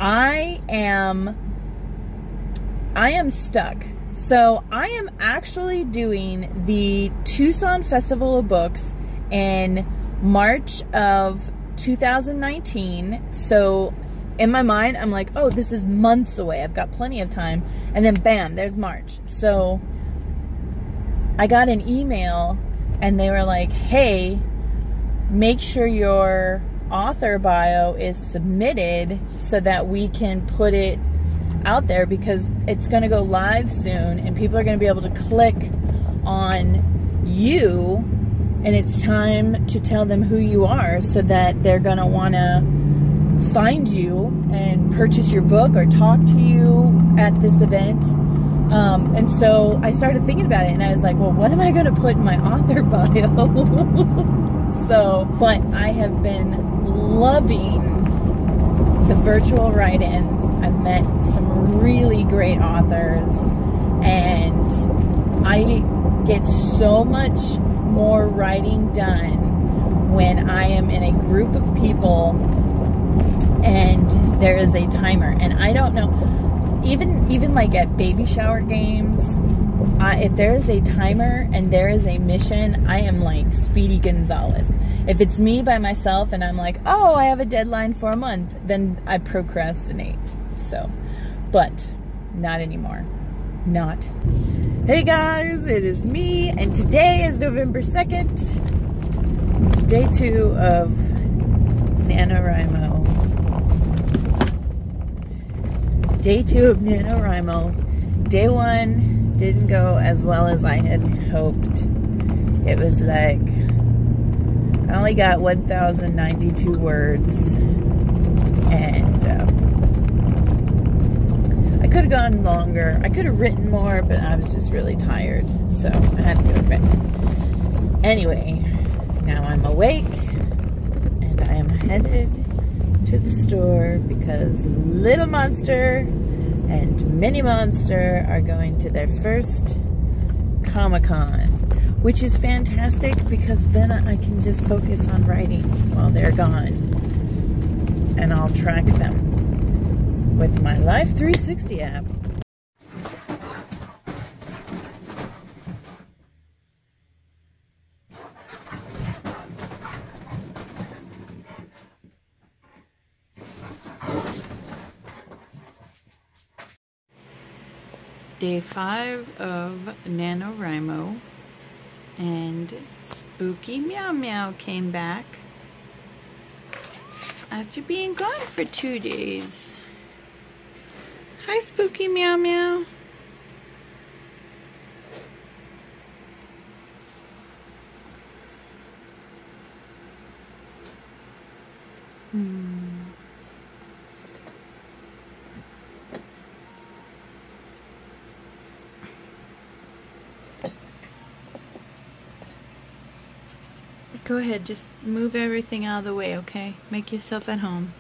I am stuck. So I am actually doing the Tucson Festival of Books in March of 2019. So in my mind, I'm like, oh, this is months away. I've got plenty of time. And then bam, there's March. So I got an email and they were like, hey, make sure your author bio is submitted so that we can put it out there, because it's going to go live soon and people are going to be able to click on you, and it's time to tell them who you are so that they're going to want to find you and purchase your book or talk to you at this event. And so I started thinking about it and I was like, well, what am I going to put in my author bio? But I have been loving the virtual write-ins. I've met some really great authors and I get so much more writing done when I am in a group of people and there is a timer. And I don't know, even like at baby shower games, if there is a timer and there is a mission, I am like Speedy Gonzalez. If it's me by myself and I'm like, oh, I have a deadline for a month, then I procrastinate. So, but not anymore. Not. Hey guys, it is me, and today is November 2nd, day 2 of NaNoWriMo. Day 2 of NaNoWriMo. Day 1 didn't go as well as I had hoped. It was like, I only got 1,092 words, and I could have gone longer. I could have written more, but I was just really tired, so I had to go to bed. Anyway, now I'm awake, and I am headed to the store because Little Monster and Mini Monster are going to their first Comic-Con, which is fantastic because then I can just focus on writing while they're gone, and I'll track them with my Life 360 app. Day 5 of NaNoWriMo, and Spooky Meow Meow came back after being gone for 2 days. Hi, Spooky Meow Meow. Go ahead, just move everything out of the way, okay? Make yourself at home.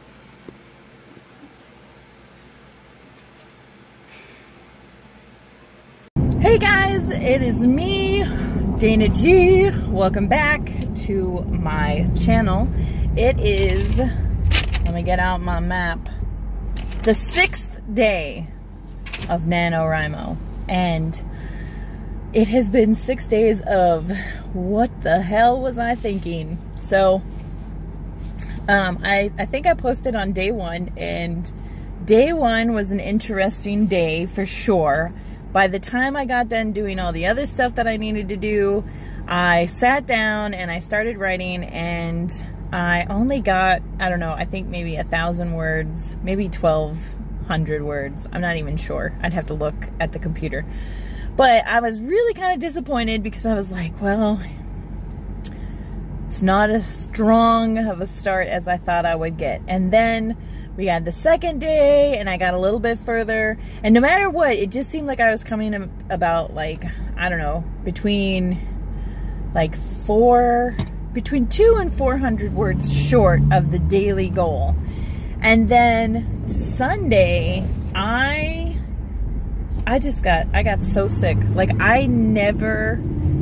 Hey guys, it is me, Dana G. Welcome back to my channel. It is, let me get out my map, the 6th day of NaNoWriMo, and it has been 6 days of what the hell was I thinking? So I think I posted on day 1, and day 1 was an interesting day for sure. By the time I got done doing all the other stuff that I needed to do, I sat down and I started writing, and I only got, I don't know, I think maybe 1,000 words, maybe 1,200 words. I'm not even sure. I'd have to look at the computer. But I was really kind of disappointed because I was like, well, it's not as strong of a start as I thought I would get. And then we had the second day and I got a little bit further, and no matter what, it just seemed like I was coming about, like, I don't know, between 200 and 400 words short of the daily goal. And then Sunday, I got so sick. Like, I never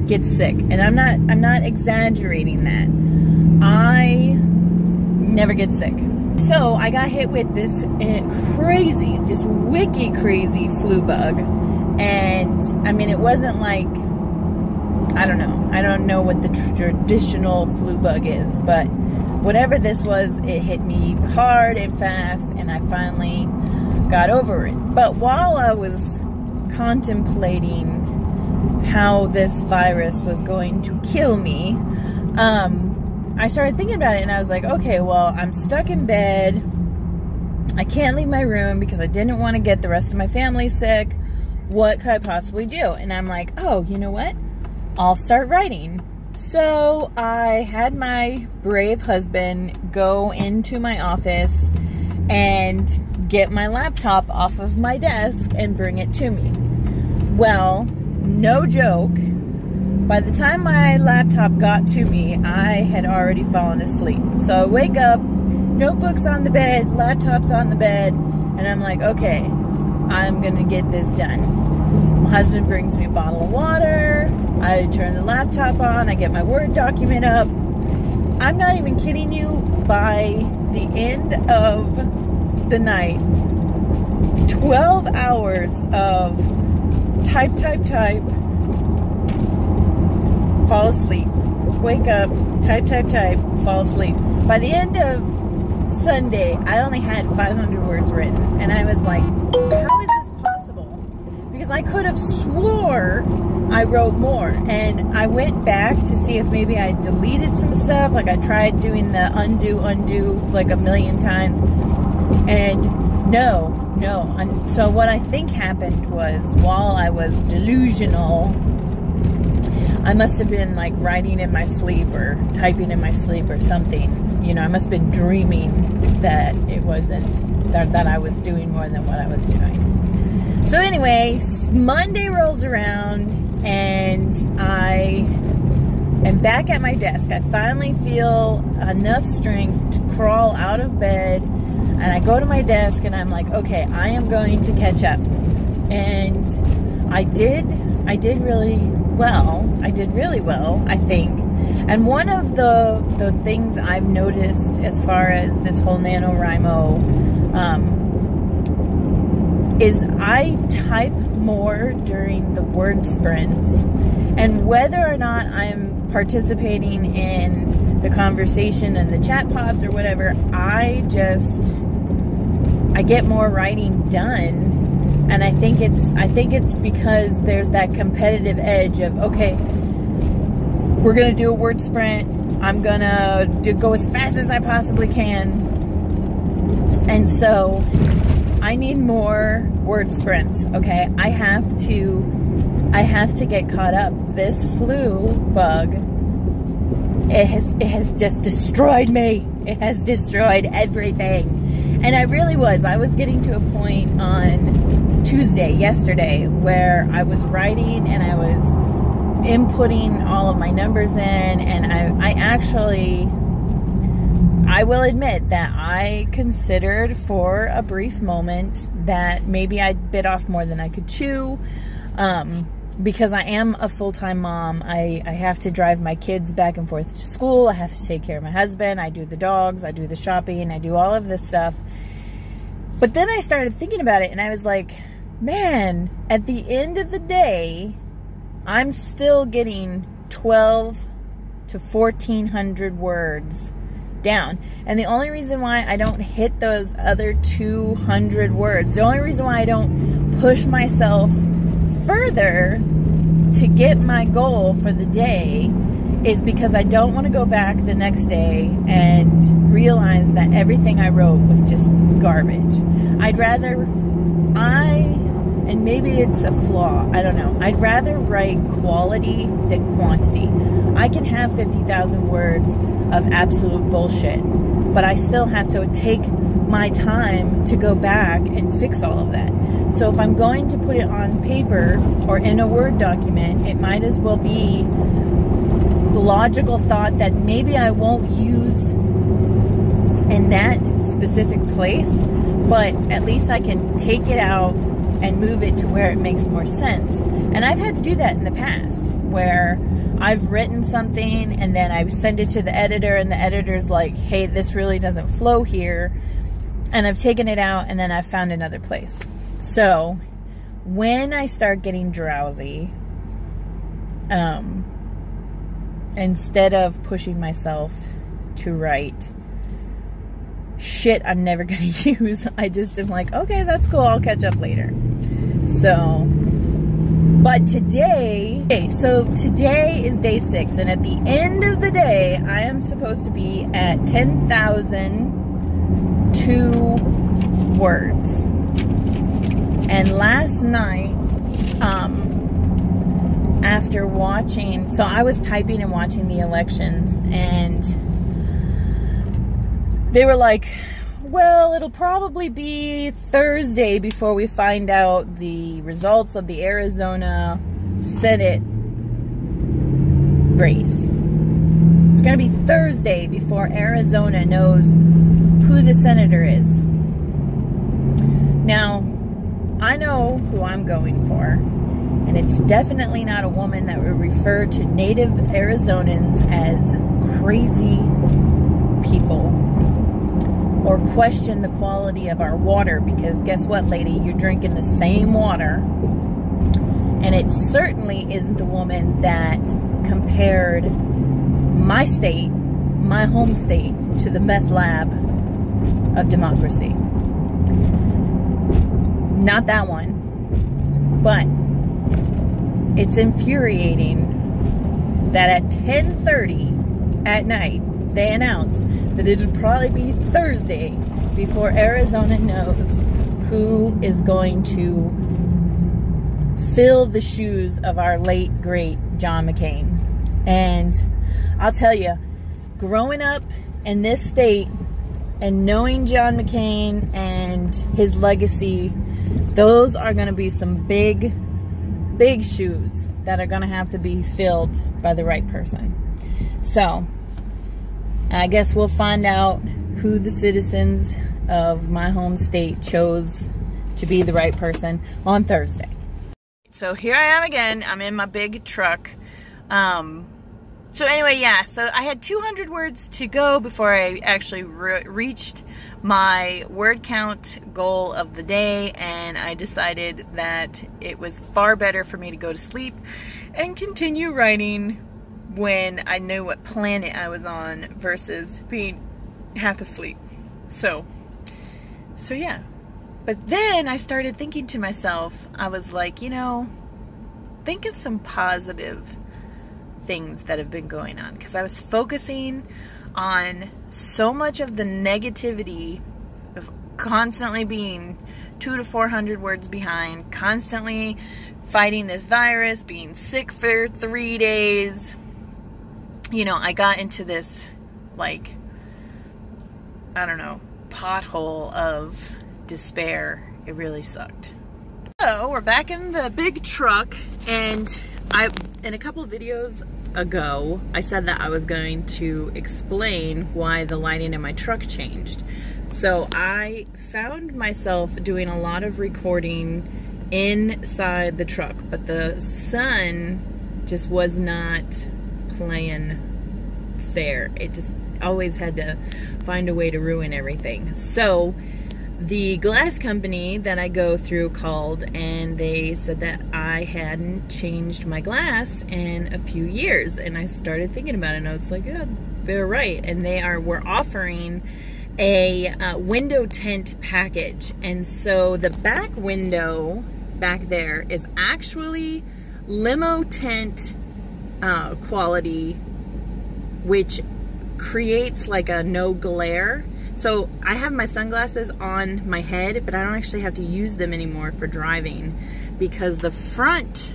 get sick, and I'm not exaggerating that. I never get sick. So I got hit with this crazy, just wicked crazy flu bug. And I mean, it wasn't like, I don't know what the traditional flu bug is, but whatever this was, it hit me hard and fast, and I finally got over it. But while I was contemplating how this virus was going to kill me, I started thinking about it, and I was like, okay, well, I'm stuck in bed. I can't leave my room because I didn't want to get the rest of my family sick. What could I possibly do? And I'm like, oh, you know what? I'll start writing. So I had my brave husband go into my office and get my laptop off of my desk and bring it to me. Well, no joke, by the time my laptop got to me, I had already fallen asleep. So I wake up, notebook's on the bed, laptop's on the bed, and I'm like, okay, I'm gonna get this done. My husband brings me a bottle of water, I turn the laptop on, I get my Word document up. I'm not even kidding you, by the end of the night, 12 hours of type, fall asleep, wake up, type, fall asleep. By the end of Sunday, I only had 500 words written, and I was like, how is this possible? Because I could have swore I wrote more, and I went back to see if maybe I deleted some stuff. Like, I tried doing the undo like a million times, and no. And so what I think happened was, while I was delusional, I must have been like writing in my sleep or typing in my sleep or something. You know, I must have been dreaming that it wasn't, that I was doing more than what I was doing. So anyway, Monday rolls around and I am back at my desk. I finally feel enough strength to crawl out of bed, and I go to my desk and I'm like, okay, I am going to catch up. And I did really well. I did really well, I think. And one of the things I've noticed as far as this whole NaNoWriMo is I type more during the word sprints. And whether or not I'm participating in the conversation and the chat pods or whatever, I get more writing done. And I think it's because there's that competitive edge of, okay, we're gonna do a word sprint. I'm gonna go as fast as I possibly can. And so I need more word sprints, okay? I have to get caught up. This flu bug, it has just destroyed me. It has destroyed everything. And I was getting to a point on Tuesday, yesterday, where I was writing and I was inputting all of my numbers in, and I will admit that I considered for a brief moment that maybe I bit off more than I could chew, because I am a full-time mom. I have to drive my kids back and forth to school. I have to take care of my husband. I do the dogs. I do the shopping. I do all of this stuff. But then I started thinking about it, and I was like, man, at the end of the day, I'm still getting 12 to 1,400 words down. And the only reason why I don't hit those other 200 words, the only reason why I don't push myself further to get my goal for the day, is because I don't want to go back the next day and realize that everything I wrote was just garbage. And maybe it's a flaw, I don't know. I'd rather write quality than quantity. I can have 50,000 words of absolute bullshit, but I still have to take my time to go back and fix all of that. So if I'm going to put it on paper or in a Word document, it might as well be the logical thought that maybe I won't use in that specific place, but at least I can take it out and move it to where it makes more sense. And I've had to do that in the past, where I've written something and then I send it to the editor, and the editor's like, hey, this really doesn't flow here. and I've taken it out, and then I've found another place. So when I start getting drowsy, instead of pushing myself to write shit I'm never gonna use, I just am like, okay, that's cool, I'll catch up later. So, but today is day 6, and at the end of the day, I am supposed to be at 10,002 words. And last night, after watching, so I was typing and watching the elections, and they were like, well, it'll probably be Thursday before we find out the results of the Arizona Senate race. It's going to be Thursday before Arizona knows who the senator is. Now, I know who I'm going for, and it's definitely not a woman that would refer to native Arizonans as crazy people, or question the quality of our water, because guess what, lady? You're drinking the same water. And it certainly isn't the woman that compared my state, my home state, to the meth lab of democracy. Not that one. But it's infuriating that at 10:30 at night, they announced that it would probably be Thursday before Arizona knows who is going to fill the shoes of our late, great John McCain. And I'll tell you, growing up in this state and knowing John McCain and his legacy, those are going to be some big, big shoes that are going to have to be filled by the right person. So I guess we'll find out who the citizens of my home state chose to be the right person on Thursday. So here I am again. I'm in my big truck. So anyway, yeah, so I had 200 words to go before I actually reached my word count goal of the day, and I decided that it was far better for me to go to sleep and continue writing when I knew what planet I was on versus being half asleep. So yeah. But then I started thinking to myself, I was like, you know, think of some positive things that have been going on, because I was focusing on so much of the negativity of constantly being 200 to 400 words behind, constantly fighting this virus, being sick for 3 days. You know, I got into this, like, I don't know, pothole of despair. It really sucked. So we're back in the big truck, and in a couple of videos ago, I said that I was going to explain why the lighting in my truck changed. So I found myself doing a lot of recording inside the truck, but the sun just was not playing fair. It just always had to find a way to ruin everything. So the glass company that I go through called, and they said that I hadn't changed my glass in a few years, and I started thinking about it, and I was like, yeah, they're right. And we're offering a window tint package, and so the back window back there is actually limo tint quality, which creates like a no glare. So I have my sunglasses on my head, but I don't actually have to use them anymore for driving, because the front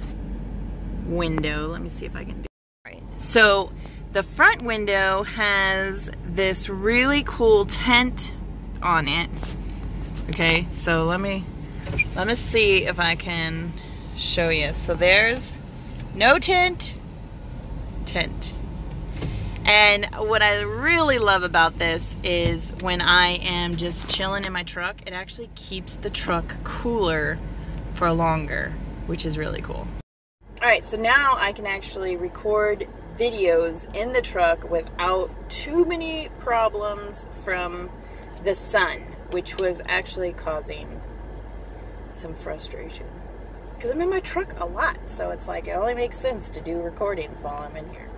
window, let me see if I can do it right. So the front window has this really cool tint on it. Okay, so let me see if I can show you. So there's no tint, tint. And what I really love about this is when I am just chilling in my truck, it actually keeps the truck cooler for longer, which is really cool. All right, so now I can actually record videos in the truck without too many problems from the sun, which was actually causing some frustration. Because I'm in my truck a lot, so it's like it only makes sense to do recordings while I'm in here.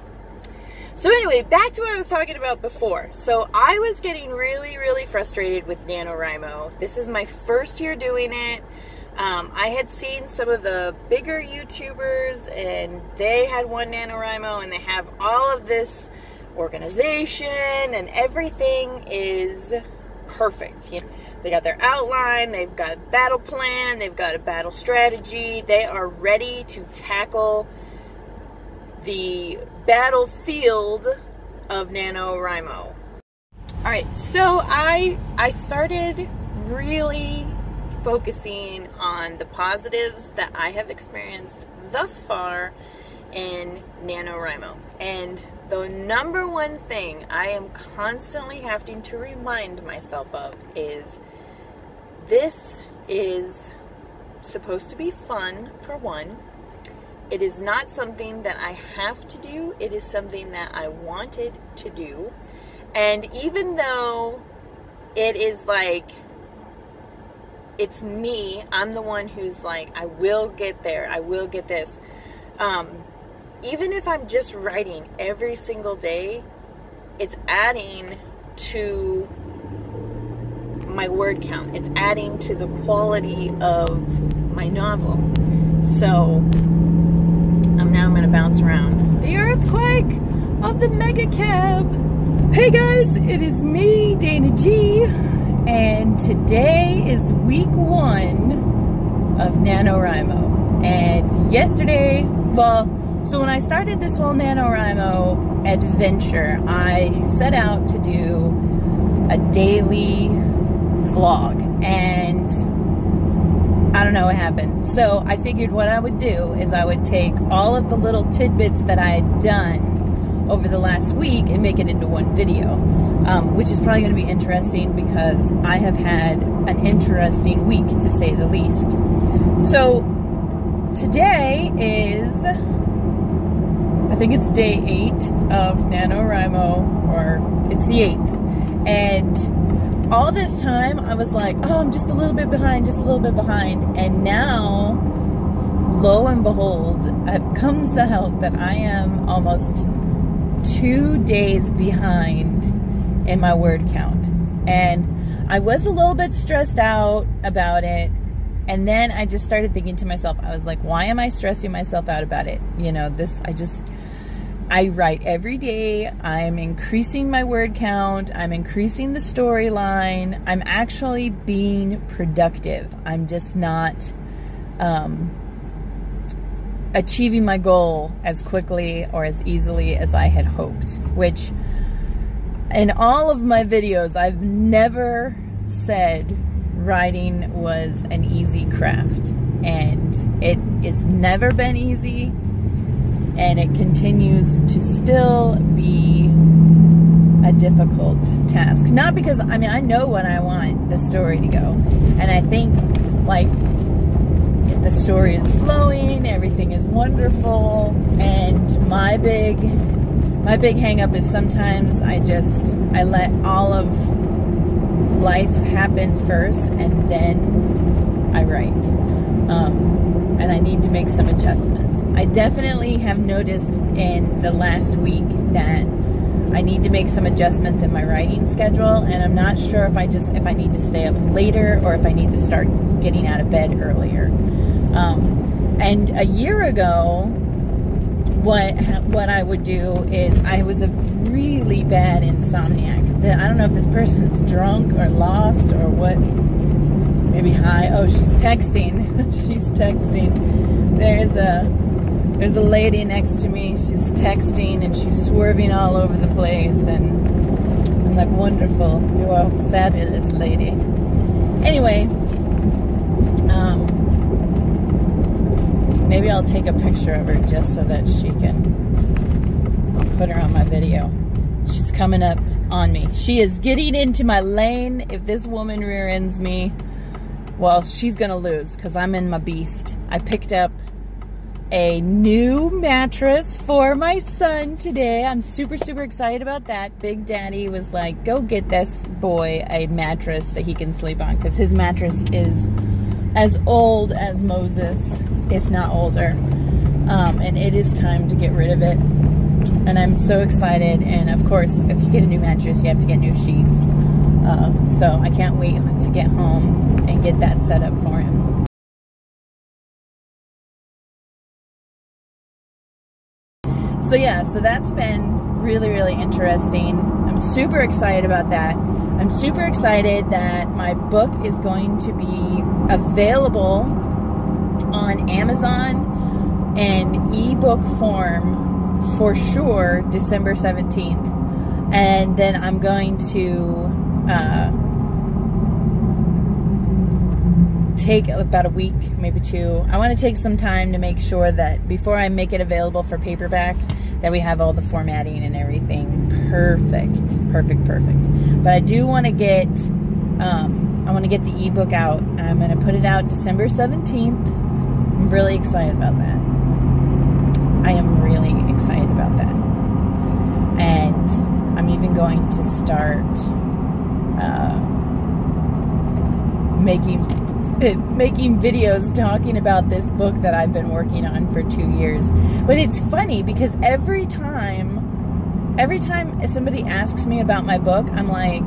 So anyway, back to what I was talking about before. So I was getting really, really frustrated with NaNoWriMo. This is my first year doing it. I had seen some of the bigger YouTubers, and they had one NaNoWriMo, and they have all of this organization, and everything is perfect. You know, they got their outline, they've got a battle plan, they've got a battle strategy. They are ready to tackle the battlefield of NaNoWriMo. Alright, so I started really focusing on the positives that I have experienced thus far in NaNoWriMo. And the number one thing I am constantly having to remind myself of is this is supposed to be fun, for one. It is not something that I have to do. It is something that I wanted to do. And even though it is like, it's me, I'm the one who's like, I will get there, I will get this. Even if I'm just writing every single day, it's adding to my word count. It's adding to the quality of my novel. So, now I'm going to bounce around. The earthquake of the mega cab. Hey guys, it is me, Dana G, and today is week 1 of NaNoWriMo. And yesterday, so when I started this whole NaNoWriMo adventure, I set out to do a daily vlog, and I don't know what happened. So I figured what I would do is I would take all of the little tidbits that I had done over the last week and make it into one video, which is probably going to be interesting because I have had an interesting week, to say the least. So today is, I think it's day 8 of NaNoWriMo, or it's the 8th. And all this time I was like, oh, I'm just a little bit behind, just a little bit behind. And now, lo and behold, it comes out that I am almost 2 days behind in my word count. And I was a little bit stressed out about it. And then I just started thinking to myself, I was like, why am I stressing myself out about it? You know, I write every day. I'm increasing my word count. I'm increasing the storyline. I'm actually being productive. I'm just not achieving my goal as quickly or as easily as I had hoped, which in all of my videos, I've never said writing was an easy craft, and it has never been easy. And it continues to still be a difficult task. Not because, I mean, I know what I want the story to go. And I think, like, the story is flowing, everything is wonderful. And my big hang up is sometimes I let all of life happen first and then I write. And I need to make some adjustments. I definitely have noticed in the last week that I need to make some adjustments in my writing schedule, and I'm not sure if I need to stay up later or if I need to start getting out of bed earlier. And a year ago, what I would do is, I was a really bad insomniac. I don't know if this person's drunk or lost or what. Maybe high. Oh, she's texting. She's texting. There's a lady next to me. She's texting and she's swerving all over the place, and I'm like, wonderful. You are a fabulous lady. Anyway, maybe I'll take a picture of her just so that she can put her on my video. She's coming up on me. She is getting into my lane. If this woman rear ends me, well, she's gonna lose because I'm in my beast. I picked up a new mattress for my son today. I'm super, super excited about that. Big Daddy was like, go get this boy a mattress that he can sleep on, because his mattress is as old as Moses, if not older. And it is time to get rid of it. And I'm so excited. And of course, if you get a new mattress, you have to get new sheets. So I can't wait to get home and get that set up for him. So yeah, so that's been really, really interesting. I'm super excited about that. I'm super excited that my book is going to be available on Amazon in ebook form for sure December 17th. And then I'm going to take about a week, maybe two. I want to take some time to make sure that before I make it available for paperback, that we have all the formatting and everything perfect. But I do want to get, I want to get the ebook out. I'm going to put it out December 17th. I'm really excited about that. I am really excited about that. And I'm even going to start making videos talking about this book that I've been working on for 2 years. But it's funny because every time somebody asks me about my book, I'm like,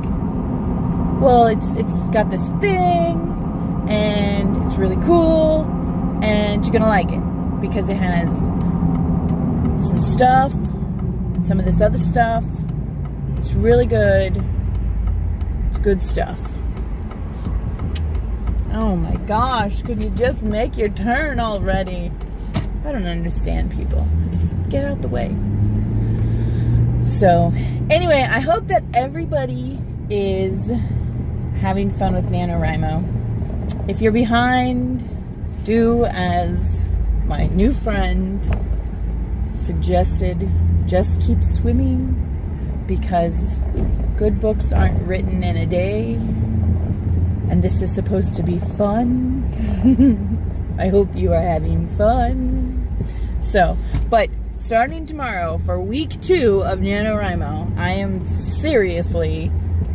well, it's got this thing and it's really cool and you're gonna like it because it has some stuff, some of this other stuff. It's really good. It's good stuff. Oh my gosh, could you just make your turn already? I don't understand people. Just get out the way. So, anyway, I hope that everybody is having fun with NaNoWriMo. If you're behind, do as my new friend suggested, just keep swimming, because good books aren't written in a day. And this is supposed to be fun. I hope you are having fun. So, but starting tomorrow for week 2 of NaNoWriMo, I am seriously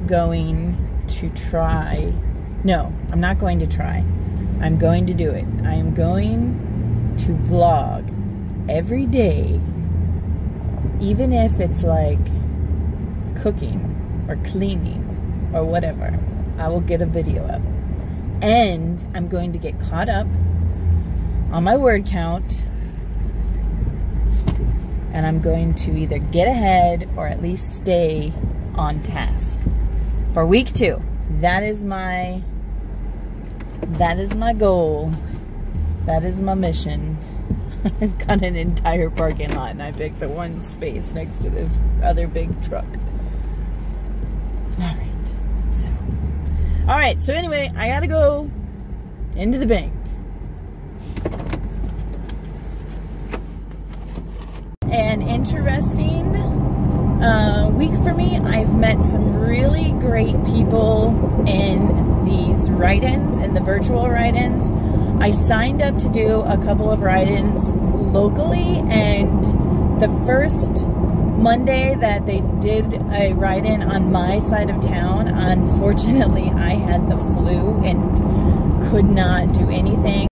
going to try. No, I'm not going to try. I'm going to do it. I am going to vlog every day, even if it's like cooking or cleaning or whatever. I will get a video up. And I'm going to get caught up on my word count. And I'm going to either get ahead or at least stay on task. For week 2. That is my goal. That is my mission. I've got an entire parking lot and I picked the one space next to this other big truck. Alright. Alright, so anyway, I gotta go into the bank. An interesting week for me. I've met some really great people in these write-ins, in the virtual write-ins. I signed up to do a couple of write-ins locally, and the first Monday that they did a write-in on my side of town, unfortunately I had the flu and could not do anything.